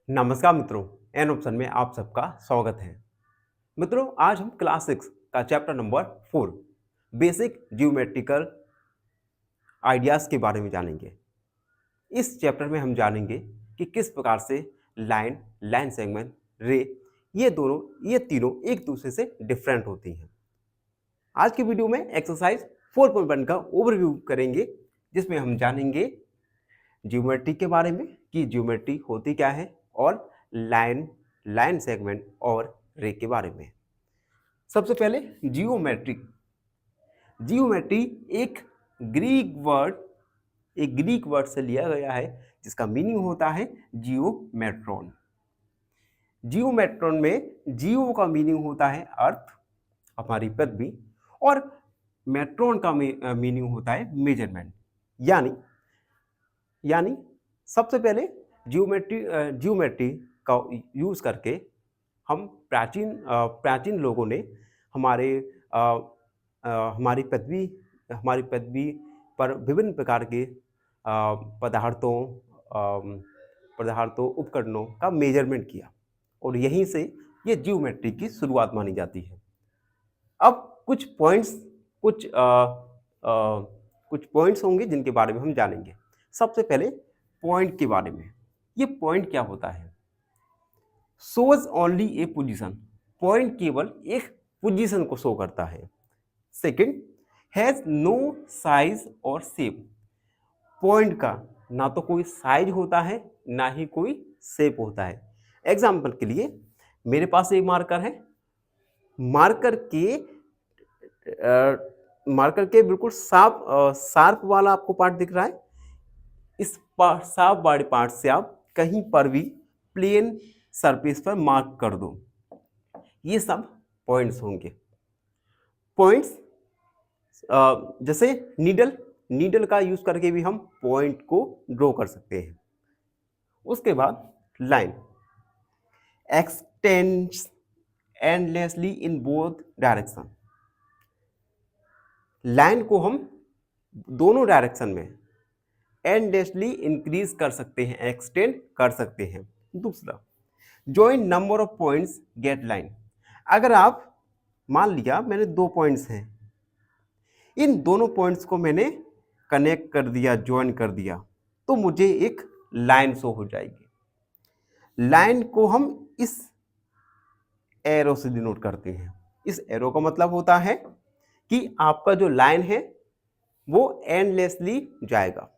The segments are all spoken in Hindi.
नमस्कार मित्रों, एन ऑप्शन में आप सबका स्वागत है। मित्रों, आज हम क्लास 6 का chapter number 4 basic geometrical ideas के बारे में जानेंगे। इस चैप्टर में हम जानेंगे कि किस प्रकार से लाइन, लाइन सेगमेंट, रे ये तीनों एक दूसरे से डिफरेंट होती हैं। आज की वीडियो में एक्सरसाइज 4.1 का ओवरव्यू करेंगे, जिसमें हम जानेंगे ज्योमेट्री के बारे में कि ज्योमेट्री होती क्या है और लाइन, लाइन सेगमेंट और रे के बारे में। सबसे पहले जियोमेट्री। जियोमेट्री एक ग्रीक वर्ड से लिया गया है, जिसका मीनिंग होता है जियोमेट्रॉन। जियोमेट्रॉन में जियो का मीनिंग होता है अर्थ, हमारी पृथ्वी, और मेट्रॉन का मीनिंग होता है मेजरमेंट। यानी सबसे पहले जियोमेट्री का यूज़ करके हम प्राचीन लोगों ने हमारे अ, हमारी पृथ्वी पर विभिन्न प्रकार के पदार्थों उपकरणों का मेजरमेंट किया, और यहीं से ये जियोमेट्री की शुरुआत मानी जाती है। अब कुछ अ, अ, कुछ पॉइंट्स होंगे जिनके बारे में हम जानेंगे। सबसे पहले पॉइंट के बारे में। ये पॉइंट क्या होता है? शोज ओनली ए पोजीशन। पॉइंट केवल एक पोजीशन को शो करता है। सेकंड, हैज नो साइज और शेप। पॉइंट का ना तो कोई साइज होता है, ना ही कोई शेप होता है। एग्जाम्पल के लिए मेरे पास एक मार्कर है। मार्कर के बिल्कुल शार्प वाला आपको पार्ट दिख रहा है। इस शार्प वाले पार्ट से आप कहीं पर भी प्लेन सरफेस पर मार्क कर दो। ये सब पॉइंट्स होंगे। पॉइंट्स जैसे नीडल का यूज करके भी हम पॉइंट को ड्रॉ कर सकते हैं। उसके बाद line x tends endlessly in both direction. Line को हम दोनों डायरेक्शन में एंडलेसली इंक्रीज कर सकते हैं, एक्सटेंड कर सकते हैं। दूसरा, join number of points get line. अगर आप मान लिया मैंने 2 पॉइंट्स हैं, इन दोनों पॉइंट्स को मैंने कनेक्ट कर दिया, ज्वाइन कर दिया, तो मुझे एक लाइन शो हो जाएगी। लाइन को हम इस एरो से डिनोट करते हैं। इस एरो का मतलब होता है कि आपका जो लाइन है वो एंडलेसली जाएगा।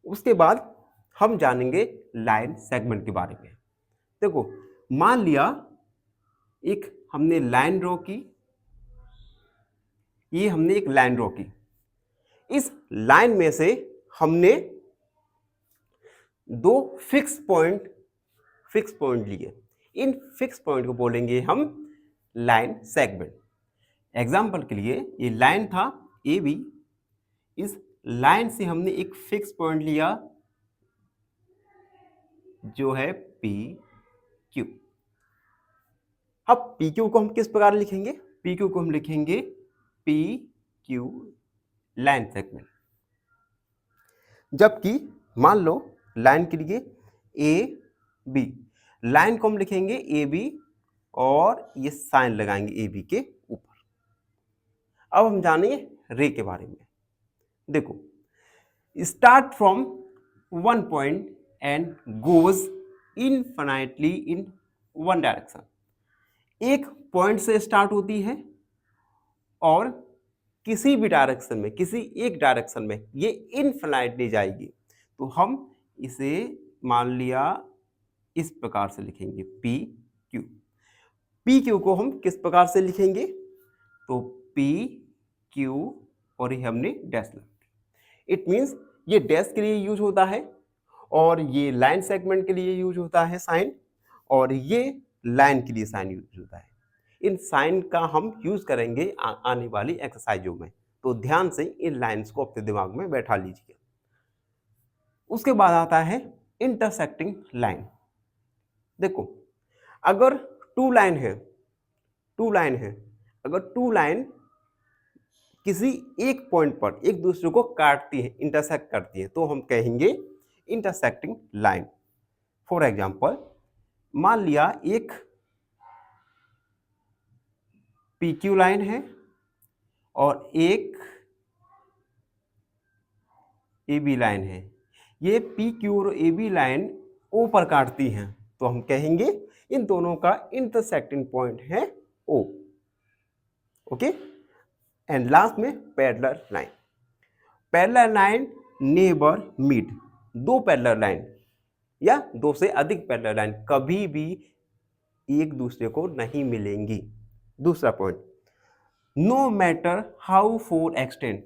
उसके बाद हम जानेंगे लाइन सेगमेंट के बारे में। देखो, मान लिया एक हमने लाइन ड्रॉ की, ये हमने एक लाइन ड्रॉ की। इस लाइन में से हमने 2 फिक्स पॉइंट लिए। इन फिक्स पॉइंट को बोलेंगे हम लाइन सेगमेंट। एग्जाम्पल के लिए ये लाइन था ए बी। इस लाइन से हमने एक फिक्स पॉइंट लिया जो है पी क्यू। अब पी क्यू को हम किस प्रकार लिखेंगे? पी क्यू को हम लिखेंगे पी क्यू लाइन सेगमेंट। जबकि मान लो लाइन के लिए ए बी, लाइन को हम लिखेंगे ए बी और ये साइन लगाएंगे ए बी के ऊपर। अब हम जानेंगे रे के बारे में। देखो, start from one point and goes infinitely in one direction. एक पॉइंट से स्टार्ट होती है और किसी भी डायरेक्शन में, किसी एक डायरेक्शन में ये इनफिनाइटली जाएगी। तो हम इसे मान लिया इस प्रकार से लिखेंगे पी क्यू। पी क्यू को हम किस प्रकार से लिखेंगे? तो पी क्यू और ये हमने डैश लगा दी। इट मीन्स ये डैश के लिए यूज होता है और ये लाइन सेगमेंट के लिए यूज होता है साइन, और ये लाइन के लिए साइन यूज होता है। इन साइन का हम यूज करेंगे आने वाली एक्सरसाइजों में, तो ध्यान से इन लाइंस को अपने दिमाग में बैठा लीजिए। उसके बाद आता है इंटरसेक्टिंग लाइन। देखो, अगर टू लाइन है, अगर टू लाइन किसी एक पॉइंट पर एक दूसरे को काटती है, इंटरसेक्ट करती है, तो हम कहेंगे इंटरसेक्टिंग लाइन। फॉर एग्जाम्पल मान लिया एक PQ लाइन है और एक AB लाइन है। ये PQ और AB लाइन O पर काटती हैं, तो हम कहेंगे इन दोनों का इंटरसेक्टिंग पॉइंट है O। ओके, एंड लास्ट में parallel line. Parallel line never meet, दो पैरेलल लाइन या दो से अधिक पैरेलल लाइन कभी भी एक दूसरे को नहीं मिलेंगी। दूसरा point, no matter how far extend,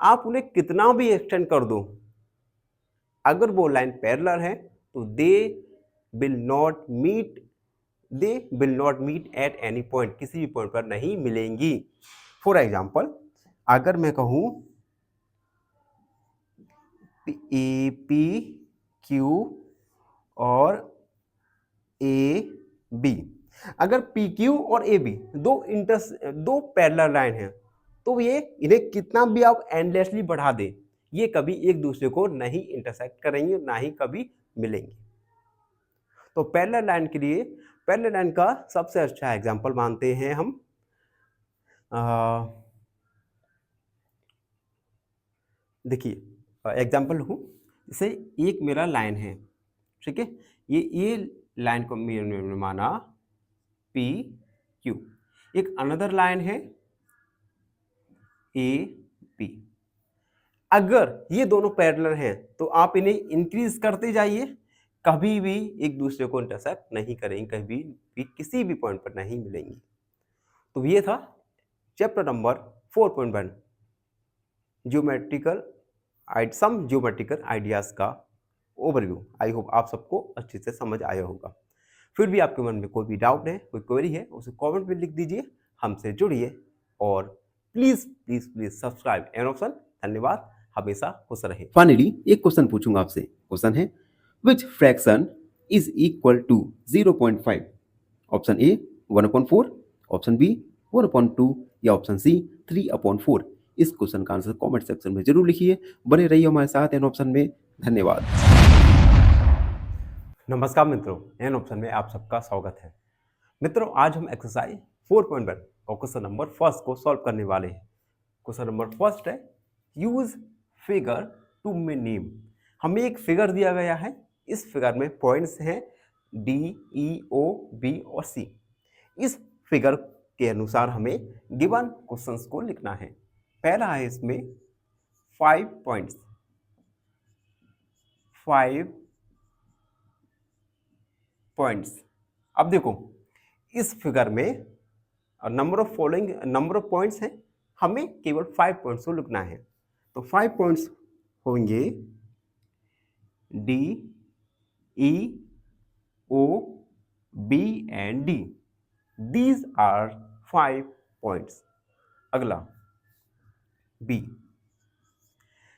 आप उन्हें कितना भी एक्सटेंड कर दो, अगर वो लाइन पैरेलल है तो they will not meet at any point, किसी भी पॉइंट पर नहीं मिलेंगी। फॉर एग्जाम्पल अगर मैं कहूं APQ और AB, अगर PQ और AB दो पैरेलल लाइन हैं तो ये इन्हें कितना भी आप एंडलेसली बढ़ा दें, ये कभी एक दूसरे को नहीं इंटरसेक्ट करेंगे, ना ही कभी मिलेंगे। तो पैरेलल लाइन के लिए पैरेलल लाइन का सबसे अच्छा एग्जांपल मानते हैं हम देखिए एग्जांपल लूँ, जैसे एक मेरा लाइन है, ठीक है, ये लाइन को मैंने माना PQ, एक अनदर लाइन है AP। अगर ये दोनों पैरेलल हैं तो आप इन्हें इंक्रीज करते जाइए, कभी भी एक दूसरे को इंटरसेक्ट नहीं करेंगे, कभी भी किसी भी पॉइंट पर नहीं मिलेंगी। तो ये था चैप्टर नंबर 4.1 सम ज्योमेट्रिकल आइडियाज का ओवरव्यू। आई होप आप सबको अच्छे से समझ आया होगा। फिर भी आपके मन में कोई भी डाउट है, कोई क्वेरी है, उसे कमेंट में लिख दीजिए, हमसे जुड़िए और please please please subscribe an option. धन्यवाद, हमेशा खुश रहे। फाइनली एक क्वेश्चन पूछूंगा आपसे। क्वेश्चन है which fraction is equal to 0.5? Option A 1/4, option B 1/2 या ऑप्शन सी 3/4। इस क्वेश्चन का आंसर कमेंट सेक्शन में जरूर लिखिए। बने रहिए हमारे साथ एन ऑप्शन में। धन्यवाद। नमस्कार मित्रों, एन ऑप्शन में आप सबका स्वागत है। मित्रों, आज हम एक्सरसाइज 4.1 और क्वेश्चन नंबर फर्स्ट को सॉल्व करने वाले हैं। क्वेश्चन नंबर फर्स्ट है use figure to make name. हमें एक फिगर दिया गया है, इस फिगर में पॉइंट्स हैं D, E, O, B और C। इस फिगर के अनुसार हमें गिवन क्वेश्चंस को लिखना है। पहला है इसमें 5 पॉइंट्स, 5 पॉइंट्स। अब देखो इस फिगर में नंबर ऑफ पॉइंट्स हैं, हमें केवल 5 पॉइंट्स को लिखना है। तो 5 पॉइंट्स होंगे D, E, O, B and D. These are 5 points. अगला B,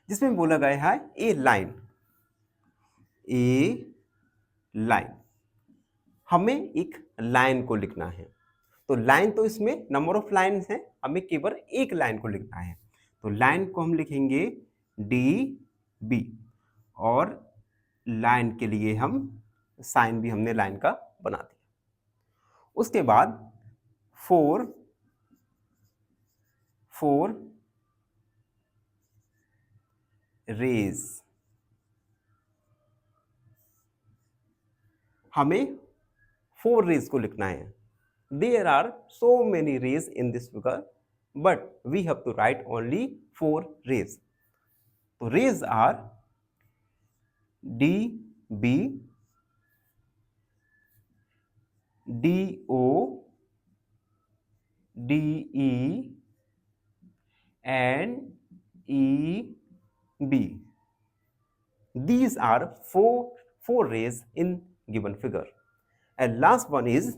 जिसमें बोला गया है ए लाइन, हमें एक लाइन को लिखना है। तो लाइन तो इसमें नंबर ऑफ लाइन्स हैं, हमें केवल एक लाइन को लिखना है। तो लाइन को हम लिखेंगे DB और लाइन के लिए हम साइन भी हमने लाइन का बना दिया। उसके बाद 4 रेज, हमें 4 रेज को लिखना है। There are so many rays in this figure but we have to write only 4 rays. तो rays are DB, DO, DE and EB. These are four rays in given figure. And last one is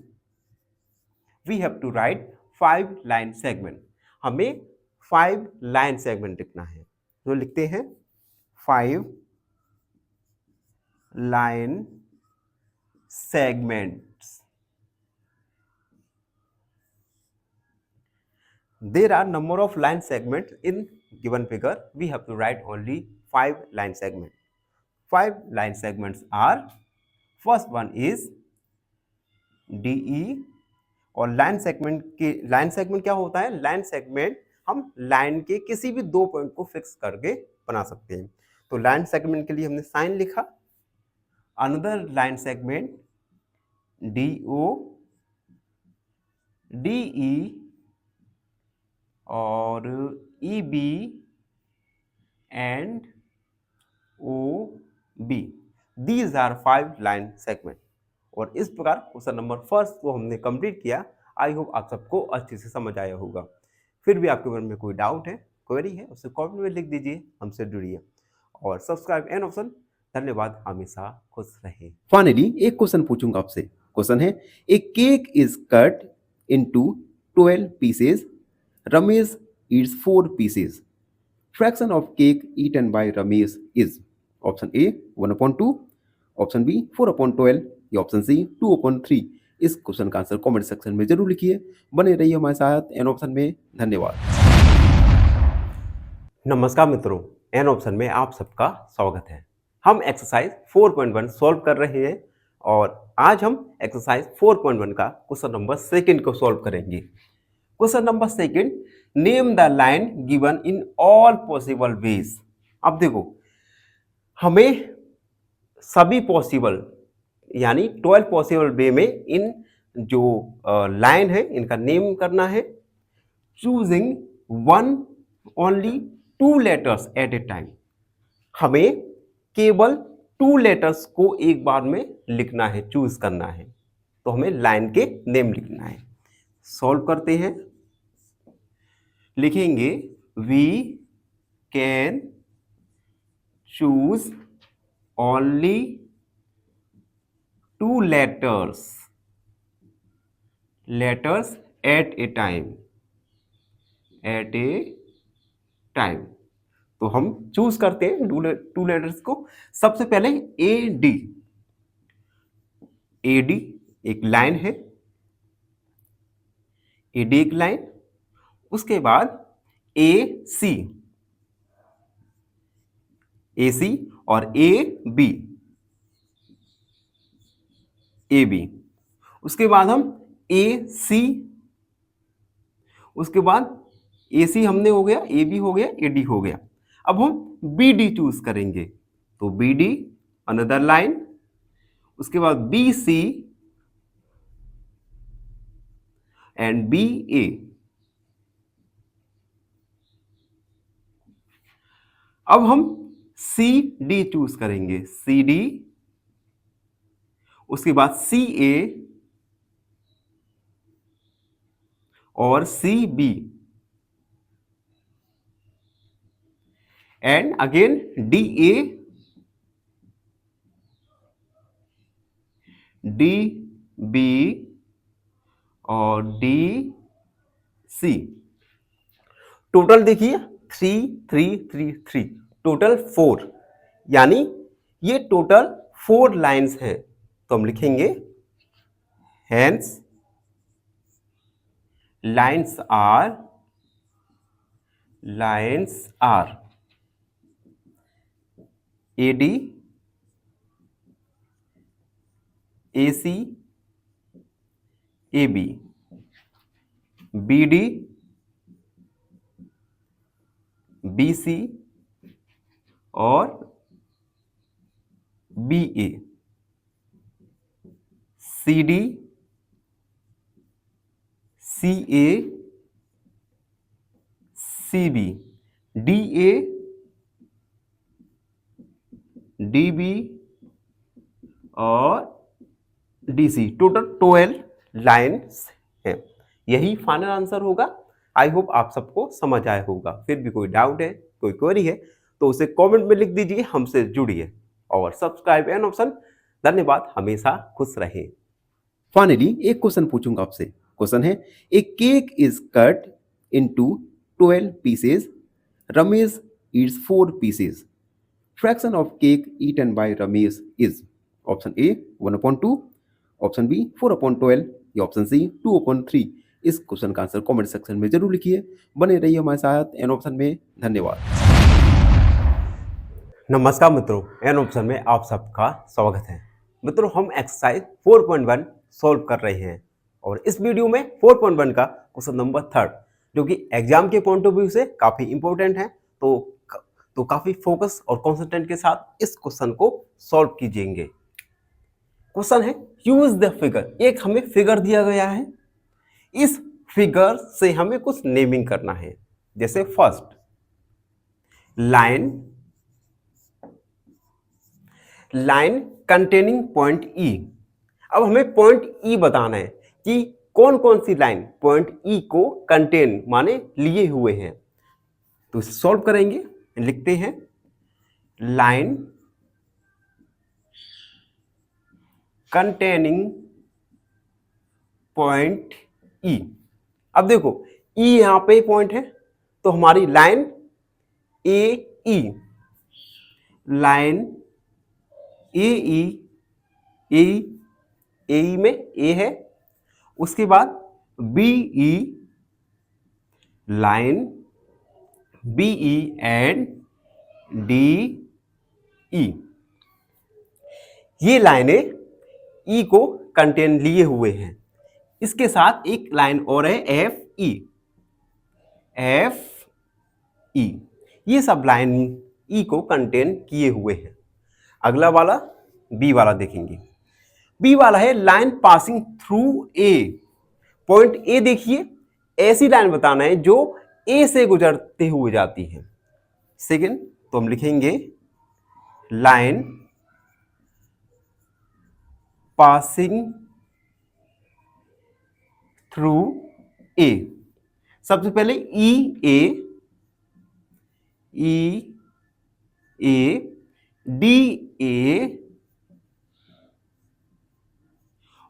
we have to write 5 line segment. हमें 5 line segment लिखना है। तो लिखते हैं 5 line segments. There are number of line segments in given figure. We have to write only 5 line segments. 5 line segments are first one is DE। और लाइन सेगमेंट क्या होता है? लाइन सेगमेंट हम लाइन के किसी भी 2 पॉइंट को फिक्स करके बना सकते हैं। तो लाइन सेगमेंट के लिए हमने साइन लिखा। Another line segment DO, DE और EB and OB। These are 5 line segment. और इस प्रकार क्वेश्चन नंबर फर्स्ट को हमने कंप्लीट किया। आई होप आप सबको अच्छे से समझ आया होगा। फिर भी आपके मन में कोई डाउट है, क्वेरी है, उसे कमेंट में लिख दीजिए, हमसे जुड़िए और सब्सक्राइब एन ऑप्शन। धन्यवाद, हमेशा खुश रहे। फाइनली एक क्वेश्चन पूछूंगा आपसे। क्वेश्चन है, a cake is cut into 12 pieces, Ramesh eats 4 pieces, fraction of cake eaten by Ramesh is. Option A 1/2, option B 4/12 या ऑप्शन सी 2/3। इस क्वेश्चन का आंसर कमेंट सेक्शन में जरूर लिखिए। बने रहिए हमारे साथ एन ऑप्शन में। धन्यवाद। नमस्कार मित्रों, एन ऑप्शन में आप सबका स्वागत है। हम एक्सरसाइज 4.1 सॉल्व कर रहे हैं और आज हम एक्सरसाइज 4.1 का क्वेश्चन नंबर सेकंड को सॉल्व करेंगे। Question number second, name the line given in all possible ways. अब देखो, हमें सभी पॉसिबल यानी 12 पॉसिबल वे में इन जो लाइन है इनका नेम करना है। Choosing one only 2 letters eight ए टाइम। हमें केवल 2 लेटर्स को एक बार में लिखना है, चूज करना है। तो हमें लाइन के नेम लिखना है। सॉल्व करते हैं। लिखेंगे we can choose only 2 letters at a time। तो हम चूज करते हैं 2 लेटर्स को। सबसे पहले AD एक लाइन है, AD एक लाइन। उसके बाद AC और AB। उसके बाद हम AC, उसके बाद AC हमने हो गया, AB हो गया, AD हो गया। अब हम BD चूज करेंगे। तो BD अनदर लाइन। उसके बाद BC एंड BA। अब हम CD चूज करेंगे, CD। उसके बाद CA और CB and again DA, DB और DC। टोटल देखिए 3 3 3 3, टोटल 4। यानी ये टोटल 4 लाइंस हैं। तो हम लिखेंगे hence lines are AD, AC, AB, BD, BC और BA, CD, CA, CB, DA, DB और DC। टोटल 12 लाइन्स हैं। यही फाइनल आंसर होगा। आई होप आप सबको समझ आया होगा। फिर भी कोई डाउट है, कोई क्वेरी है तो उसे कमेंट में लिख दीजिए, हमसे जुड़िए और सब्सक्राइब एन ऑप्शन। धन्यवाद, हमेशा खुश रहे। फाइनली एक क्वेश्चन पूछूंगा आपसे। क्वेश्चन है, a cake is cut into 12 pieces, Ramesh eats 4 pieces, fraction of cake eaten by Ramesh is. Option A 1/2, option B 4/12 या ऑप्शन सी 2/3। इस क्वेश्चन का आंसर कमेंट सेक्शन में जरूर लिखिए। बने रहिए हमारे साथ एन ऑप्शन में। धन्यवाद। नमस्कार मित्रों, एन ऑप्शन में आप सबका स्वागत है। मित्रों हम एक्सरसाइज 4.1 सॉल्व कर रहे हैं और इस वीडियो में 4.1 का क्वेश्चन नंबर 3 जो कि एग्जाम के पॉइंट ऑफ व्यू से काफी इंपॉर्टेंट है, तो काफी फोकस और कॉन्सेंट्रेट के साथ इस क्वेश्चन को सॉल्व कीजिएंगे। क्वेश्चन है यूज द फिगर। एक हमें फिगर दिया गया है, इस फिगर से हमें कुछ नेमिंग करना है। जैसे फर्स्ट लाइन कंटेनिंग पॉइंट ई। अब हमें पॉइंट ई बताना है कि कौन कौन सी लाइन पॉइंट ई को कंटेन माने लिए हुए हैं। तो इसे सॉल्व करेंगे। लिखते हैं लाइन कंटेनिंग पॉइंट ई। अब देखो ई यहां पे पॉइंट है, तो हमारी लाइन ए ई, लाइन ए ई में ए है, उसके बाद B E, line B E and D E. ये लाइनें ई को कंटेन लिए हुए हैं। इसके साथ एक लाइन और है एफ ई। ये सब लाइन ई को कंटेन किए हुए हैं। अगला वाला बी वाला देखेंगे। बी वाला है line passing through a. Point A देखिए, ऐसी लाइन बताना है जो ए से गुजरते हुए जाती है। सेकंड तो हम लिखेंगे लाइन पासिंग थ्रू ए। सबसे पहले ई ए डी ए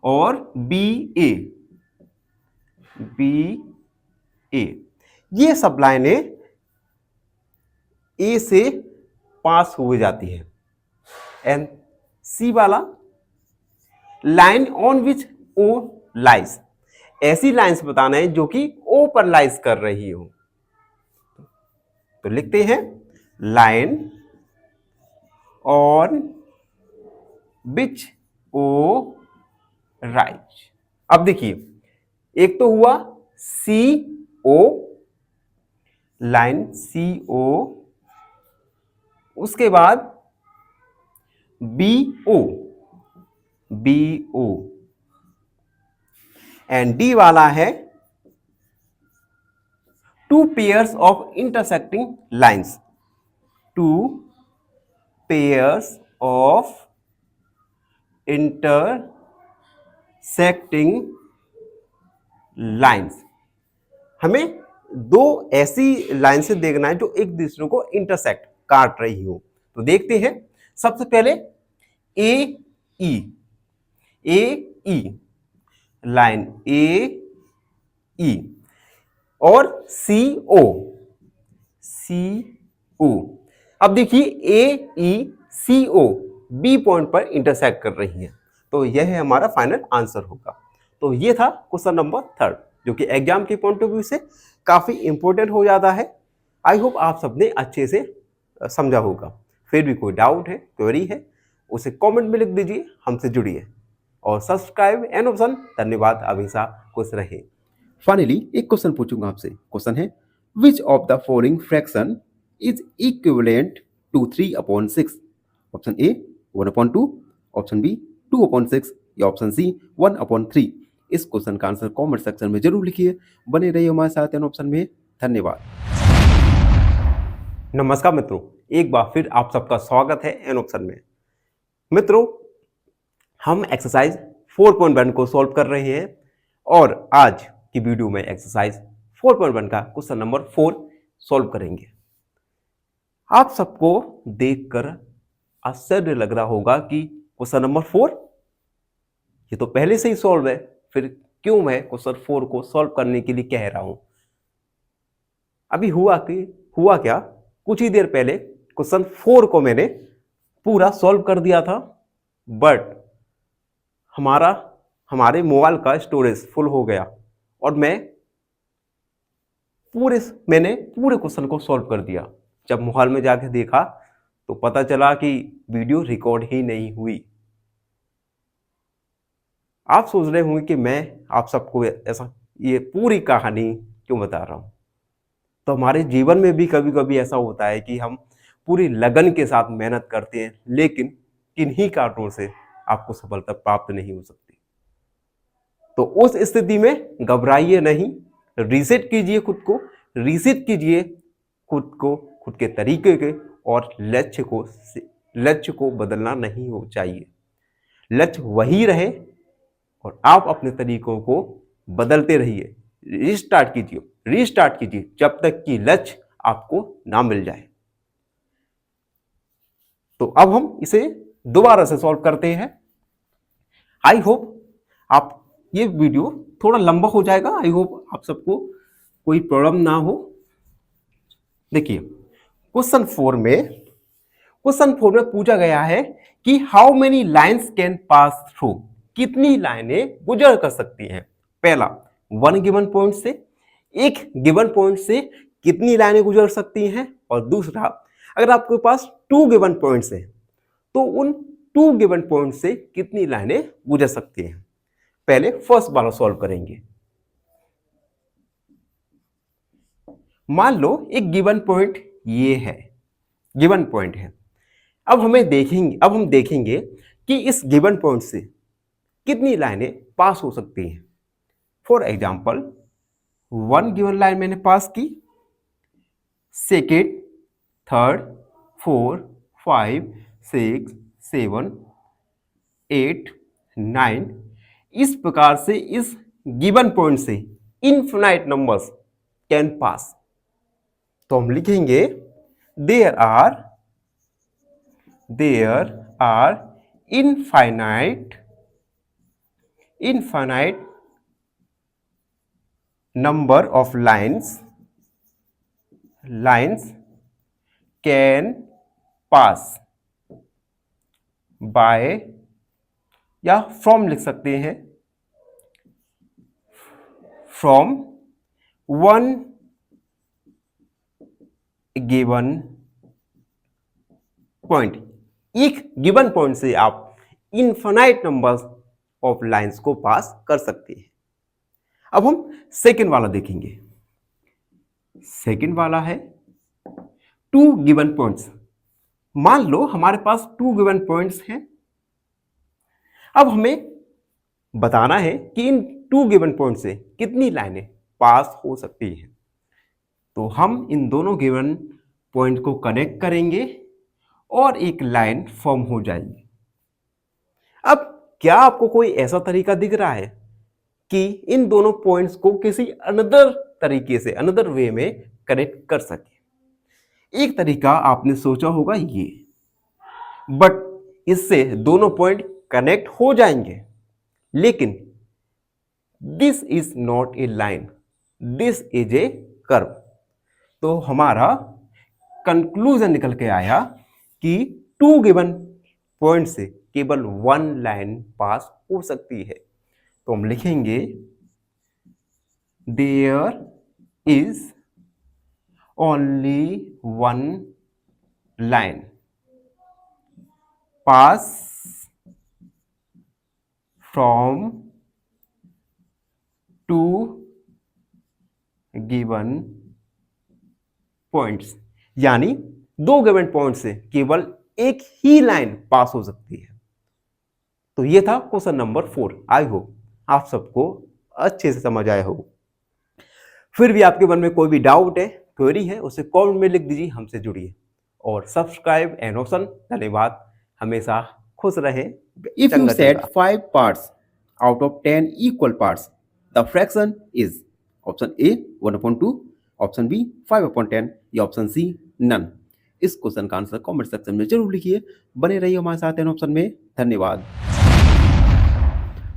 और बी ए। ये सब लाइनें ए से पास हुए जाती है। एंड सी वाला line on which O lies. ऐसी लाइंस बताना है जो कि ओ पर लाइज कर रही हो। तो लिखते हैं line on which O lies. अब देखिए एक तो हुआ सी ओ, लाइन सी ओ, उसके बाद बी ओ एंड डी वाला है two pairs of intersecting lines. Two pairs of intersecting lines. हमें दो ऐसी लाइन से देखना है जो एक दूसरे को इंटरसेक्ट काट रही हो। तो देखते हैं सबसे पहले ए ई, लाइन ए ई और सी ओ। अब देखिए ए ई सी ओ बी पॉइंट पर इंटरसेक्ट कर रही है, तो यह है हमारा फाइनल आंसर होगा। तो ये था क्वेश्चन नंबर 3 जो कि एग्जाम के पॉइंट ऑफ व्यू से काफी इंपॉर्टेंट हो जाता है। आई होप आप सबने अच्छे से समझा होगा। फिर भी कोई डाउट है, क्वेरी है, उसे कमेंट में लिख दीजिए, हमसे जुड़िए और सब्सक्राइब एंड ऑप्शन। धन्यवाद, हमेशा खुश रहे। फाइनली एक क्वेश्चन पूछूंगा आपसे। क्वेश्चन है which of the following fraction is equivalent to 3/6। Option A 1/2, option B 2/6 या ऑप्शन सी 1/3। इस क्वेश्चन का आंसर कमेंट सेक्शन में जरूर लिखिए। बने रहिए हमारे साथ एन ऑप्शन में। धन्यवाद। नमस्कार मित्रों, एक बार फिर आप सबका स्वागत है एन ऑप्शन में। मित्रों हम एक्सरसाइज 4.1 को सॉल्व कर रहे हैं और आज की वीडियो में एक्सरसाइज 4.1 का क्वेश्चन नंबर 4 सॉल्व करेंगे। आप सबको देखकर आश्चर्य लग रहा होगा कि क्वेश्चन नंबर 4 ये तो पहले से ही सॉल्व है, फिर क्यों मैं क्वेश्चन 4 को सॉल्व करने के लिए कह रहा हूं। अभी हुआ क्या, कुछ ही देर पहले क्वेश्चन 4 को मैंने पूरा सॉल्व कर दिया था, बट हमारे मोबाइल का स्टोरेज फुल हो गया और मैंने पूरे क्वेश्चन को सॉल्व कर दिया। जब मोबाइल में जाके देखा तो पता चला कि वीडियो रिकॉर्ड ही नहीं हुई। आप सोच रहे होंगे कि मैं आप सबको ऐसा ये पूरी कहानी क्यों बता रहा हूँ। तो हमारे जीवन में भी कभी कभी ऐसा होता है कि हम पूरी लगन के साथ मेहनत करते हैं, लेकिन किन्हीं कारणों से आपको सफलता प्राप्त नहीं हो सकती। तो उस स्थिति में घबराइए नहीं, रीसेट कीजिए खुद को, रीसेट कीजिए खुद को, खुद के तरीके के, और लक्ष्य को बदलना नहीं हो चाहिए। लक्ष्य वही रहे और आप अपने तरीकों को बदलते रहिए, रीस्टार्ट कीजिए जब तक कि लक्ष्य आपको ना मिल जाए। तो अब हम इसे दोबारा से सॉल्व करते हैं। आई होप आप ये वीडियो थोड़ा लंबा हो जाएगा, आई होप आप सबको कोई प्रॉब्लम ना हो। देखिए क्वेश्चन 4 में पूछा गया है कि how many lines can pass through, कितनी लाइनें गुजर कर सकती हैं। पहला, वन गिवन पॉइंट से, एक गिवन पॉइंट से कितनी लाइनें गुजर सकती हैं, और दूसरा, अगर आपके पास टू गिवन पॉइंट्स हैं तो उन टू गिवन पॉइंट से कितनी लाइनें गुजर सकती हैं। पहले फर्स्ट वाला सॉल्व करेंगे। मान लो एक गिवन पॉइंट ये है, गिवन पॉइंट है। अब हम देखेंगे कि इस गिवन पॉइंट से कितनी लाइनें पास हो सकती हैं। For example, one given line मैंने पास की, सेकेंड, थर्ड, 4, 5, 6, 7, 8, 9, इस प्रकार से इस गिवन पॉइंट से इनफिनाइट नंबर्स कैन पास। तो हम लिखेंगे there are infinite number of lines can pass by, या from लिख सकते हैं, from one given point। एक गिवन पॉइंट से आप इनफाइनाइट नंबर्स ऑफ लाइंस को पास कर सकते हैं। अब हम सेकेंड वाला देखेंगे। सेकेंड वाला है टू गिवन पॉइंट्स। मान लो हमारे पास टू गिवन पॉइंट्स हैं। अब हमें बताना है कि इन टू गिवन पॉइंट से कितनी लाइनें पास हो सकती हैं। तो हम इन दोनों गिवन पॉइंट को कनेक्ट करेंगे और एक लाइन फॉर्म हो जाएगी। अब क्या आपको कोई ऐसा तरीका दिख रहा है कि इन दोनों पॉइंट्स को किसी अनदर तरीके से, अनदर वे में कनेक्ट कर सके? एक तरीका आपने सोचा होगा ये, बट इससे दोनों पॉइंट कनेक्ट हो जाएंगे, लेकिन this is not a line, this is A curve. तो हमारा कंक्लूजन निकल के आया कि टू गिवन पॉइंट से केवल वन लाइन पास हो सकती है। तो हम लिखेंगे there is only one line pass from two given points, यानी दो गिवन पॉइंट से केवल एक ही लाइन पास हो सकती है। तो ये था क्वेश्चन नंबर 4। आई होप आप सबको अच्छे से समझ आया हो। फिर भी आपके मन में कोई भी डाउट है, क्वेरी है, उसे कमेंट में लिख दीजिए, हमसे जुड़िए और सब्सक्राइब एंड ऑप्शन। धन्यवाद, हमेशा खुश रहें। If you set 5 parts out of 10 equal parts, the fraction is option A 1/2, option B 5/10 या option C none। इस क्वेश्चन का आंसर कमेंट सेक्शन में जरूर लिखिए। बने रहिए हमारे साथ एन ऑप्शन में। धन्यवाद।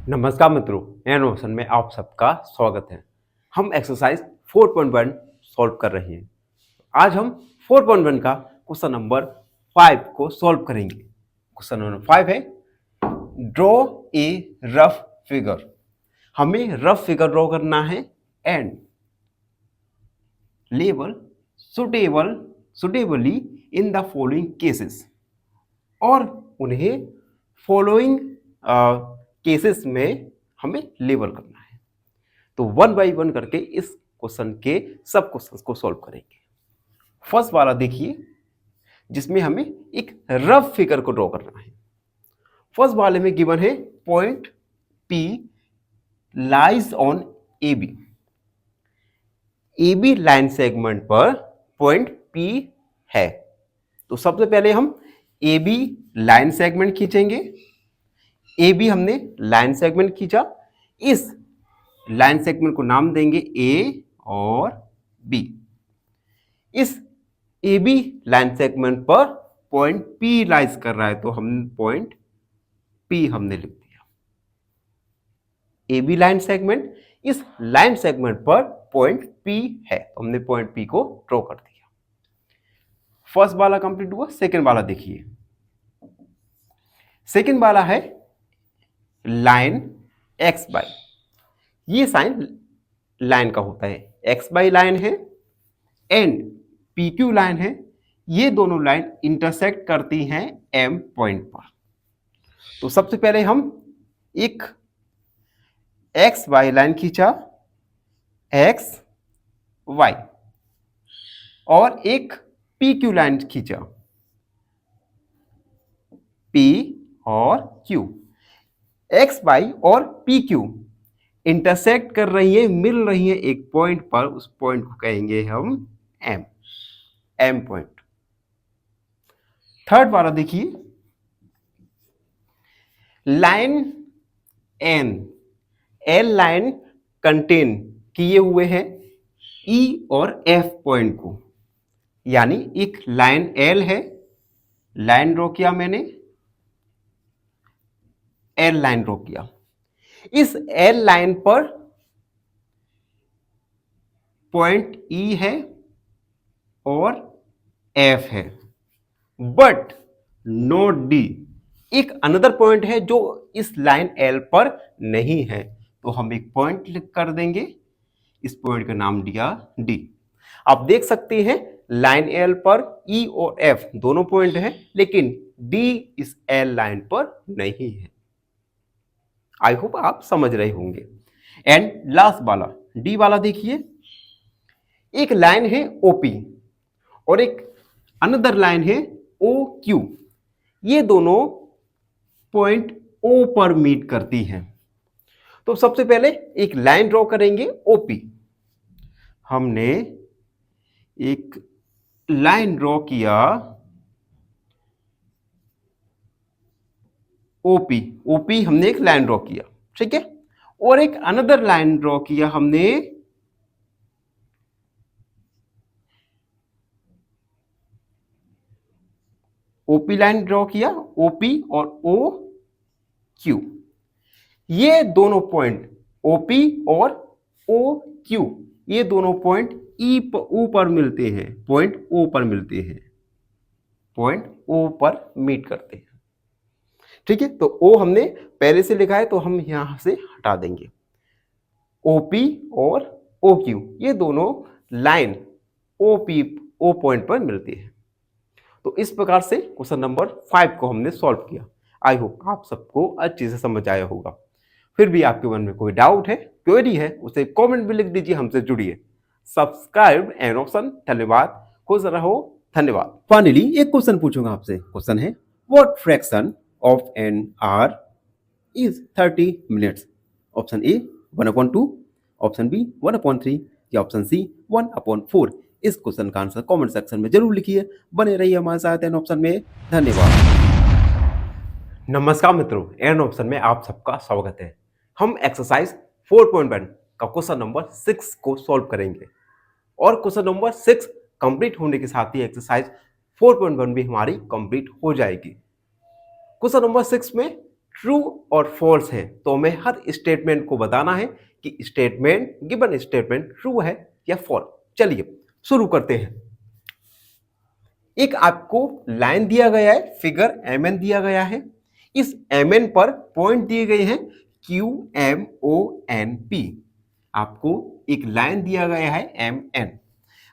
नमस्कार मित्रों, एन ऑप्शन में आप सबका स्वागत है। हम एक्सरसाइज 4.1 सॉल्व कर रहे हैं। आज हम 4.1 का क्वेश्चन नंबर 5 को सॉल्व करेंगे। क्वेश्चन नंबर 5 है ड्रॉ ए रफ फिगर। हमें रफ फिगर ड्रॉ करना है and label suitably in the following cases, और उन्हें फॉलोइंग केसेस में हमें लेबल करना है। तो 1 बाई 1 करके इस क्वेश्चन के सब क्वेश्चंस को सॉल्व करेंगे। फर्स्ट वाला देखिए, जिसमें हमें एक रफ फिगर को ड्रॉ करना है। फर्स्ट वाले में गिवन है point P lies on AB। AB line segment पर पॉइंट P है। तो सबसे पहले हम AB लाइन सेगमेंट खींचेंगे। AB हमने लाइन सेगमेंट खींचा, इस लाइन सेगमेंट को नाम देंगे A और B। इस AB लाइन सेगमेंट पर पॉइंट P लाइज कर रहा है, तो हम पॉइंट P हमने लिख दिया। AB लाइन सेगमेंट, इस लाइन सेगमेंट पर पॉइंट P है, तो हमने पॉइंट P को ड्रॉ कर दिया। फर्स्ट वाला कंप्लीट हुआ। सेकेंड वाला देखिए, सेकेंड वाला है लाइन X बाई, ये साइन लाइन का होता है, X बाई लाइन है एंड PQ लाइन है। ये दोनों लाइन इंटरसेक्ट करती हैं M पॉइंट पर। तो सबसे पहले हम एक X Y लाइन खींचा, X Y, और एक PQ लाइन खींचा, P और Q। X Y और PQ इंटरसेक्ट कर रही है, मिल रही है एक पॉइंट पर, उस पॉइंट को कहेंगे हम M पॉइंट। थर्ड वाला देखिए, लाइन L लाइन कंटेन किए हुए हैं E और F पॉइंट को, यानी एक लाइन L है, लाइन ड्रॉ किया मैंने, L लाइन ड्रॉ किया। इस L लाइन पर पॉइंट E है और F है, बट नोट D। एक अनदर पॉइंट है जो इस लाइन L पर नहीं है, तो हम एक पॉइंट लिख कर देंगे, इस पॉइंट का नाम दिया D। आप देख सकते हैं लाइन L पर E और F दोनों पॉइंट है, लेकिन D इस L लाइन पर नहीं है। आई होप आप समझ रहे होंगे। एंड लास्ट वाला D वाला देखिए, एक लाइन है OP और एक अनदर लाइन है OQ। ये दोनों पॉइंट O पर मीट करती हैं। तो सबसे पहले एक लाइन ड्रॉ करेंगे OP। हमने एक लाइन ड्रॉ किया OP हमने एक लाइन ड्रॉ किया, ठीक है, और एक अनदर लाइन ड्रॉ किया हमने OP लाइन ड्रॉ किया, OP और OQ। ये दोनों पॉइंट OP और OQ, ये दोनों पॉइंट O पर मिलते हैं, पॉइंट O पर मिलते हैं, पॉइंट O पर मीट करते हैं, ठीक है। तो O हमने पहले से लिखा है, तो हम यहां से हटा देंगे। OP और OQ ये दोनों लाइन O पॉइंट पर मिलती है। तो इस प्रकार से क्वेश्चन नंबर 5 को हमने सॉल्व किया। आई होप आप सबको अच्छे से समझ आया होगा। फिर भी आपके मन में कोई डाउट है, क्वेरी है, उसे कमेंट में लिख दीजिए, हमसे जुड़िए। Subscribe and option. धन्यवाद, खुश रहो, धन्यवाद। फाइनली एक क्वेश्चन पूछूंगा आपसे। क्वेश्चन है, what fraction of an hour is 30 minutes? Option A 1/2, option B 1/3 या ऑप्शन सी 1/4। इस क्वेश्चन का आंसर कमेंट सेक्शन में जरूर लिखिए। बने रहिए हमारे साथ एन ऑप्शन में। धन्यवाद। नमस्कार मित्रों, एन ऑप्शन में आप सबका स्वागत है। हम एक्सरसाइज 4.1 का क्वेश्चन नंबर 6 को सॉल्व करेंगे और क्वेश्चन नंबर 6 कंप्लीट होने के साथ ही एक्सरसाइज 4.1 भी हमारी कंप्लीट हो जाएगी। क्वेश्चन नंबर 6 में ट्रू और फॉल्स है, तो हमें हर स्टेटमेंट को बताना है कि स्टेटमेंट गिवन स्टेटमेंट ट्रू है या फॉल्स। चलिए शुरू करते हैं। एक आपको लाइन दिया गया है, फिगर MN दिया गया है। इस MN पर पॉइंट दिए गए हैं QMONP। आपको एक लाइन दिया गया है MN।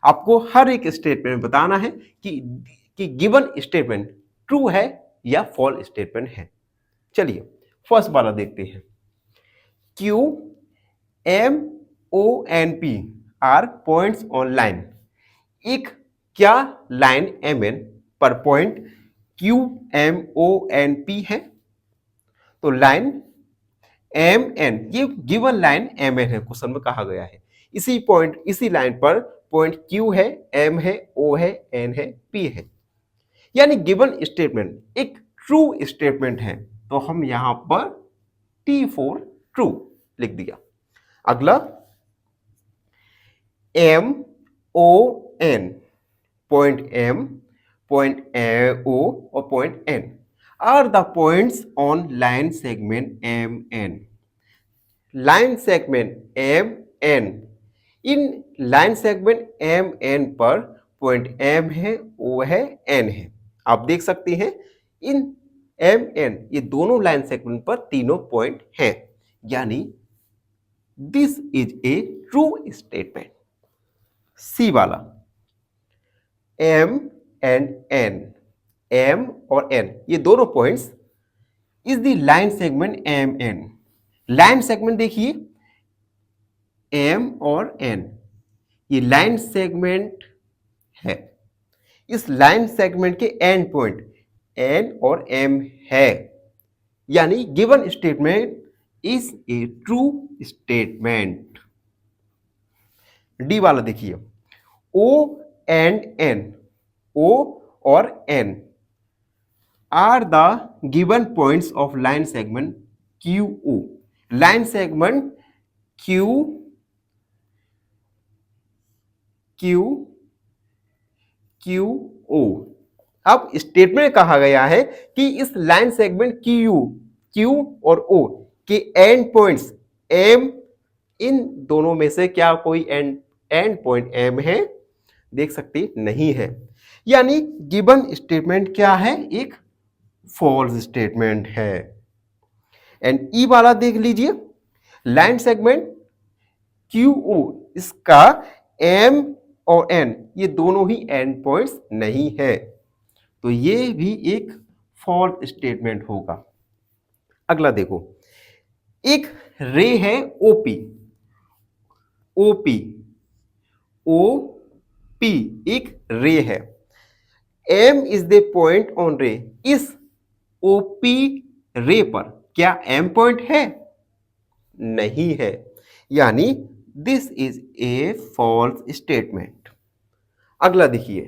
आपको हर एक स्टेटमेंट बताना है कि गिवन स्टेटमेंट ट्रू है या फॉल्स स्टेटमेंट है। चलिए फर्स्ट वाला देखते हैं। Q, M, O and P are points on line. एक क्या लाइन MN पर point Q, M, O and P है? तो लाइन MN, ये गिवन लाइन MN है, क्वेश्चन में कहा गया है। इसी लाइन पर पॉइंट Q है, M है, O है, N है, P है। यानी गिवन स्टेटमेंट एक ट्रू स्टेटमेंट है, तो हम यहां पर T फॉर ट्रू लिख दिया। अगला M, O, N, point M, point O और point N are the points on line segment MN। Line segment MN, इन लाइन सेगमेंट MN पर पॉइंट M है, O है, N है। आप देख सकते हैं इन MN, ये दोनों लाइन सेगमेंट पर तीनों पॉइंट हैं, यानी this is a true statement. C वाला M एंड N, M और N ये दोनों points is the line segment MN। Line segment देखिए M और N, ये लाइन सेगमेंट है। इस लाइन सेगमेंट के एंड पॉइंट N और M है, यानी given statement is a true statement. D वाला देखिए O एंड N, O और N are the given points of line segment QO। Line segment QO। अब स्टेटमेंट कहा गया है कि इस लाइन सेगमेंट Q और O के एंड पॉइंट्स M, इन दोनों में से क्या कोई एंड पॉइंट M है? देख सकते नहीं है, यानी गिवन स्टेटमेंट क्या है? एक फॉल्स स्टेटमेंट है। एंड ई वाला देख लीजिए, लाइन सेगमेंट QO, इसका M और N ये दोनों ही एंड पॉइंट्स नहीं है, तो ये भी एक फॉल्स स्टेटमेंट होगा। अगला देखो, एक रे है OP, एक रे है। M is the point on रे। इस OP रे पर क्या M पॉइंट है? नहीं है, यानी this is a false statement. अगला देखिए,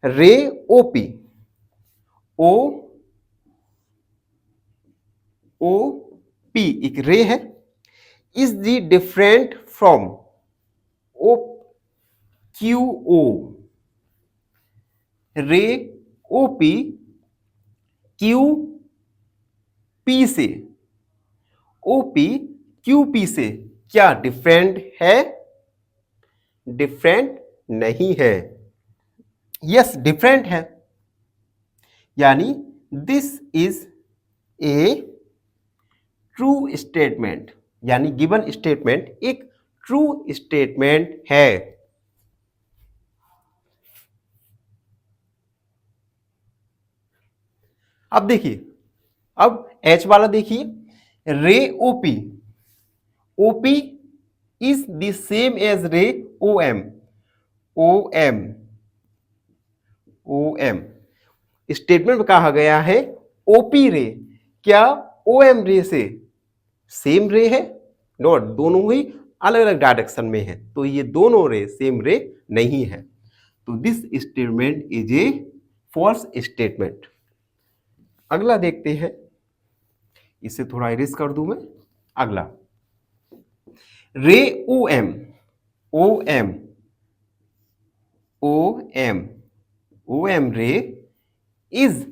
रे OP, एक रे है, is the different from QO। Ray OP QP से, OP QP से क्या डिफरेंट है? डिफरेंट नहीं है। यस, डिफरेंट है, यानी this is a true statement, यानी गिवन स्टेटमेंट एक ट्रू स्टेटमेंट है। अब देखिए, अब H वाला देखिए, ray OP is the same as ray OM। Statement में कहा गया है OP रे क्या OM रे से सेम रे है? नोट, दोनों ही अलग अलग डायरेक्शन में है, तो ये दोनों रे सेम रे नहीं है, तो this statement is a false statement. अगला देखते हैं, इसे थोड़ा इरेज कर दूं मैं। अगला रे OM रे is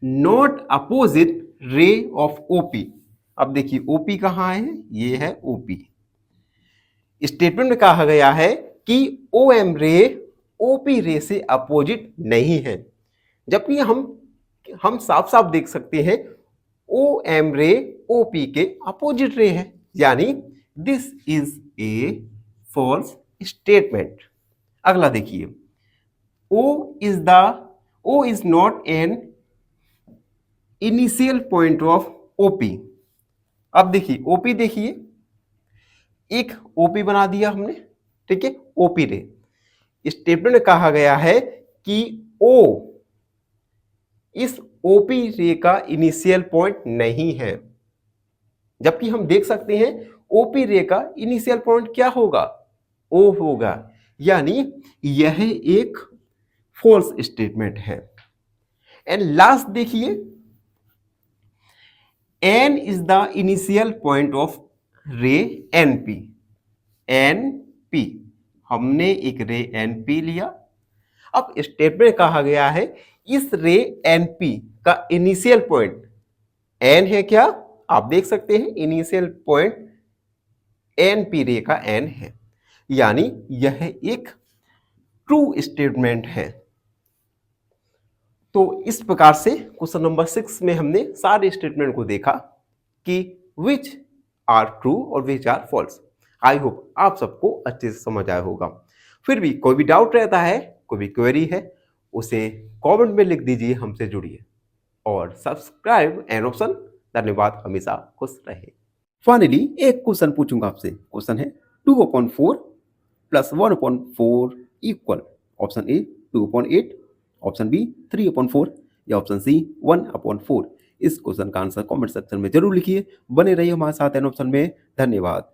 not opposite ray of OP। अब देखिए OP कहाँ है? ये है OP। स्टेटमेंट में कहा गया है कि OM रे OP रे से अपोजिट नहीं है, जबकि हम साफ साफ देख सकते हैं OM रे OP के अपोजिट रे है, यानी this is a false statement. अगला देखिए, O is not an initial point of OP। अब देखिए ओपी, देखिए एक ओपी बना दिया हमने, ठीक है, ओपी रे। स्टेटमेंट में कहा गया है कि ओ इस ओपी रे का इनिशियल पॉइंट नहीं है, जबकि हम देख सकते हैं ओपी रे का इनिशियल पॉइंट क्या होगा, ओ होगा, यानी यह एक फॉल्स स्टेटमेंट है। एंड लास्ट देखिए, N is the initial point of ray N P. N P, हमने एक रे एन पी लिया। अब स्टेटमेंट कहा गया है इस रे एन पी का इनिशियल पॉइंट एन है क्या, आप देख सकते हैं इनिशियल पॉइंट एन पी रे का एन है, यानी यह एक ट्रू स्टेटमेंट है। तो इस प्रकार से क्वेश्चन नंबर 6 में हमने सारे स्टेटमेंट को देखा कि विच आर ट्रू और which are false. I hope आप सबको अच्छे से समझ आया होगा। फिर भी कोई भी डाउट रहता है, कोई भी क्वेरी है, उसे कमेंट में लिख दीजिए, हमसे जुड़िए और सब्सक्राइब एन ऑप्शन। धन्यवाद, हमेशा खुश रहे। फाइनली एक क्वेश्चन पूछूंगा आपसे। क्वेश्चन है 2/4 plus 1/4 equal option A 2/8, option B 3/4 या ऑप्शन सी 1/4। इस क्वेश्चन का आंसर कमेंट सेक्शन में जरूर लिखिए। बने रहिए हमारे साथ एन ऑप्शन में। धन्यवाद।